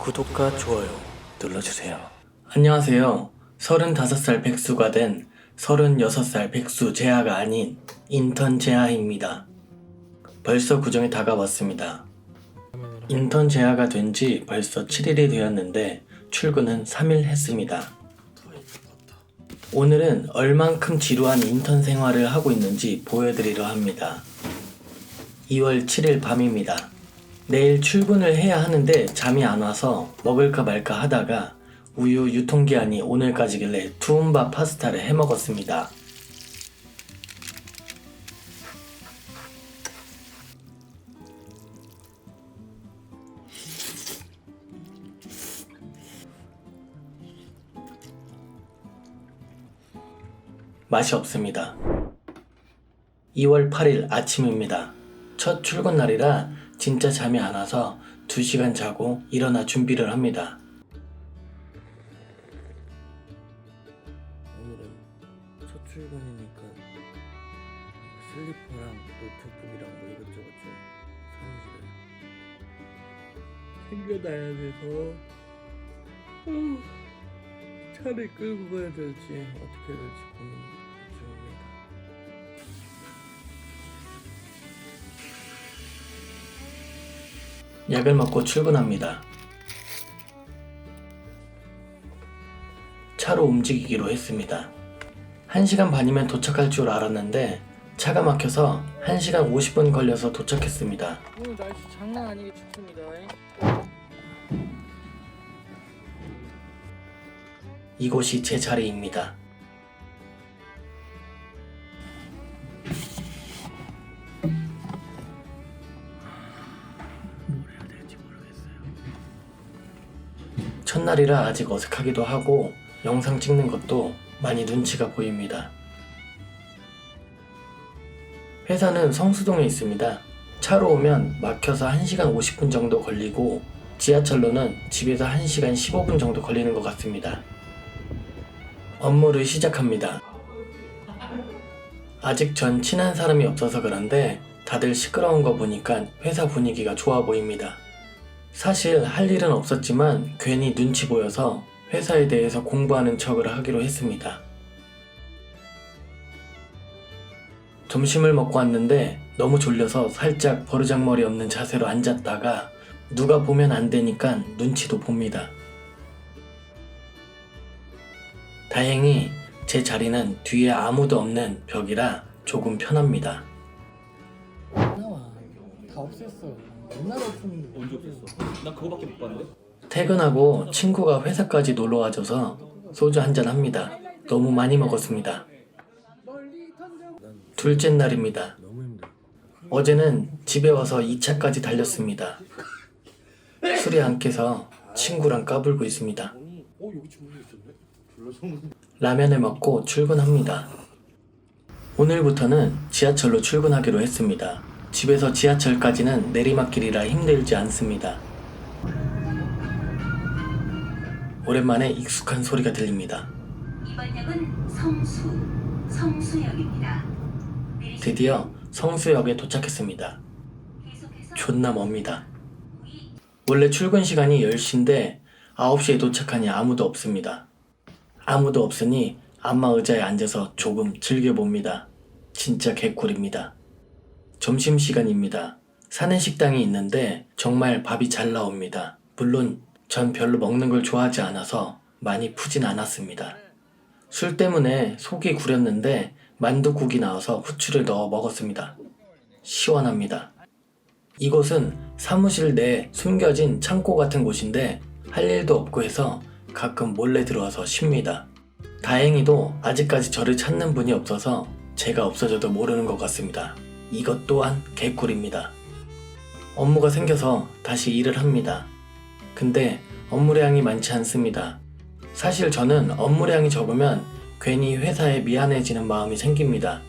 구독과 좋아요 눌러주세요. 안녕하세요. 35살 백수가 된 36살 백수 재하가 아닌 인턴 재하입니다. 벌써 구정이 다가왔습니다. 인턴 재하가 된 지 벌써 7일이 되었는데 출근은 3일 했습니다. 오늘은 얼만큼 지루한 인턴 생활을 하고 있는지 보여드리려 합니다. 2월 7일 밤입니다. 내일 출근을 해야 하는데 잠이 안 와서 먹을까 말까 하다가 우유 유통기한이 오늘까지길래 투움바 파스타를 해 먹었습니다. 맛이 없습니다. 2월 8일 아침입니다. 첫 출근 날이라 진짜 잠이 안 와서 2시간 자고 일어나 준비를 합니다. 오늘은 첫 출근이니까 슬리퍼랑 노트북이랑 뭐 이것저것 좀 사무실에 챙겨놔야 돼서 차를 끌고 가야 될지 어떻게 해야 될지 고민 중입니다. 약을 먹고 출근합니다. 차로 움직이기로 했습니다. 1시간 반이면 도착할 줄 알았는데 차가 막혀서 1시간 50분 걸려서 도착했습니다. 오늘 날씨 장난 아니게 춥습니다. 이곳이 제 자리입니다. 뭘 해야 될지 모르겠어요. 첫날이라 아직 어색하기도 하고 영상 찍는 것도 많이 눈치가 보입니다. 회사는 성수동에 있습니다. 차로 오면 막혀서 1시간 50분 정도 걸리고 지하철로는 집에서 1시간 15분 정도 걸리는 것 같습니다. 업무를 시작합니다. 아직 전 친한 사람이 없어서 그런데 다들 시끄러운 거 보니까 회사 분위기가 좋아 보입니다. 사실 할 일은 없었지만 괜히 눈치 보여서 회사에 대해서 공부하는 척을 하기로 했습니다. 점심을 먹고 왔는데 너무 졸려서 살짝 버르장머리 없는 자세로 앉았다가 누가 보면 안 되니까 눈치도 봅니다. 다행히 제 자리는 뒤에 아무도 없는 벽이라 조금 편합니다. 나와. 다 없앴어. 옛날 없었는데. 언제 없었어? 난 그거밖에 못 봤는데? 퇴근하고 친구가 회사까지 놀러와줘서 소주 한잔 합니다. 너무 많이 먹었습니다. 둘째 날입니다. 어제는 집에 와서 2차까지 달렸습니다. 술이 안 깨서 친구랑 까불고 있습니다. 라면을 먹고 출근합니다. 오늘부터는 지하철로 출근하기로 했습니다. 집에서 지하철까지는 내리막길이라 힘들지 않습니다. 오랜만에 익숙한 소리가 들립니다. 이번 역은 성수역입니다. 드디어 성수역에 도착했습니다. 존나 멉니다. 원래 출근 시간이 10시인데 9시에 도착하니 아무도 없습니다. 아무도 없으니 안마 의자에 앉아서 조금 즐겨봅니다. 진짜 개꿀입니다. 점심시간입니다. 사는 식당이 있는데 정말 밥이 잘 나옵니다. 물론 전 별로 먹는 걸 좋아하지 않아서 많이 푸진 않았습니다. 술 때문에 속이 구렸는데 만둣국이 나와서 후추를 넣어 먹었습니다. 시원합니다. 이곳은 사무실 내 숨겨진 창고 같은 곳인데 할 일도 없고 해서 가끔 몰래 들어와서 쉽니다. 다행히도 아직까지 저를 찾는 분이 없어서 제가 없어져도 모르는 것 같습니다. 이것 또한 개꿀입니다. 업무가 생겨서 다시 일을 합니다. 근데 업무량이 많지 않습니다. 사실 저는 업무량이 적으면 괜히 회사에 미안해지는 마음이 생깁니다.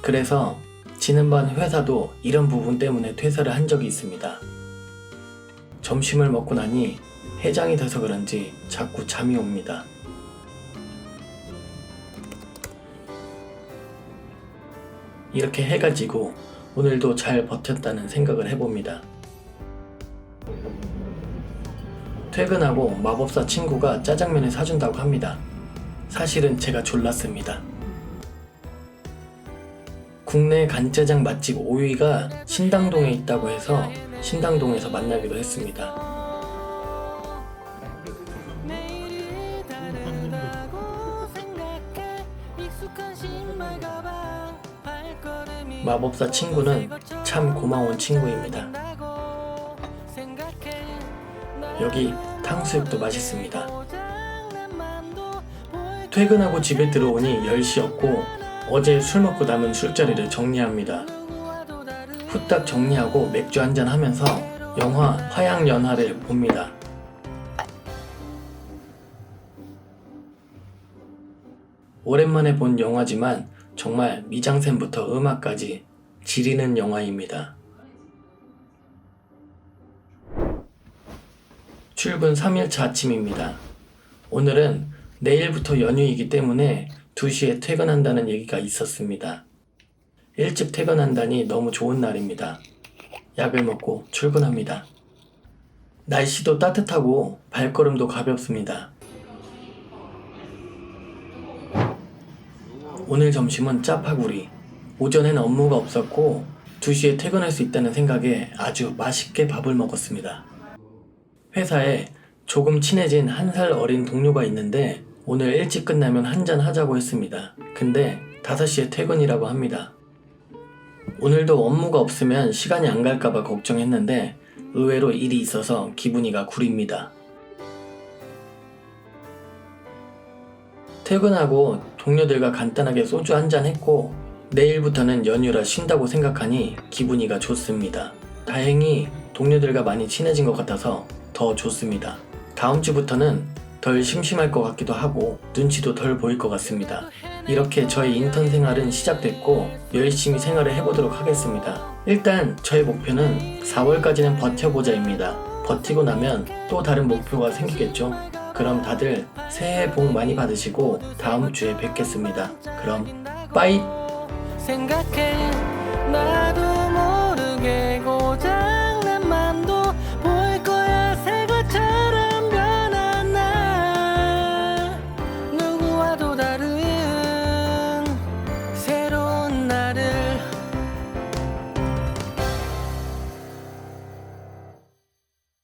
그래서 지난번 회사도 이런 부분 때문에 퇴사를 한 적이 있습니다. 점심을 먹고 나니 해장이 돼서 그런지 자꾸 잠이 옵니다. 이렇게 해가지고 오늘도 잘 버텼다는 생각을 해봅니다. 퇴근하고 마법사 친구가 짜장면을 사준다고 합니다. 사실은 제가 졸랐습니다. 국내 간짜장 맛집 5위가 신당동에 있다고 해서 신당동에서 만나기로 했습니다. 마법사 친구는 참 고마운 친구입니다. 여기 탕수육도 맛있습니다. 퇴근하고 집에 들어오니 10시였고 어제 술 먹고 남은 술자리를 정리합니다. 후딱 정리하고 맥주 한잔 하면서 영화 화양연화를 봅니다. 오랜만에 본 영화지만 정말 미장센부터 음악까지 지리는 영화입니다. 출근 3일차 아침입니다. 오늘은 내일부터 연휴이기 때문에 2시에 퇴근한다는 얘기가 있었습니다. 일찍 퇴근한다니 너무 좋은 날입니다. 약을 먹고 출근합니다. 날씨도 따뜻하고 발걸음도 가볍습니다. 오늘 점심은 짜파구리. 오전에는 업무가 없었고 2시에 퇴근할 수 있다는 생각에 아주 맛있게 밥을 먹었습니다. 회사에 조금 친해진 1살 어린 동료가 있는데 오늘 일찍 끝나면 한잔 하자고 했습니다. 근데 5시에 퇴근이라고 합니다. 오늘도 업무가 없으면 시간이 안 갈까봐 걱정했는데 의외로 일이 있어서 기분이가 구립니다. 퇴근하고 동료들과 간단하게 소주 한잔 했고 내일부터는 연휴라 쉰다고 생각하니 기분이가 좋습니다. 다행히 동료들과 많이 친해진 것 같아서 더 좋습니다. 다음 주부터는 덜 심심할 것 같기도 하고 눈치도 덜 보일 것 같습니다. 이렇게 저의 인턴 생활은 시작됐고 열심히 생활을 해보도록 하겠습니다. 일단 저의 목표는 4월까지는 버텨보자입니다. 버티고 나면 또 다른 목표가 생기겠죠. 그럼 다들 새해 복 많이 받으시고 다음 주에 뵙겠습니다. 그럼 빠이! 생각해 나도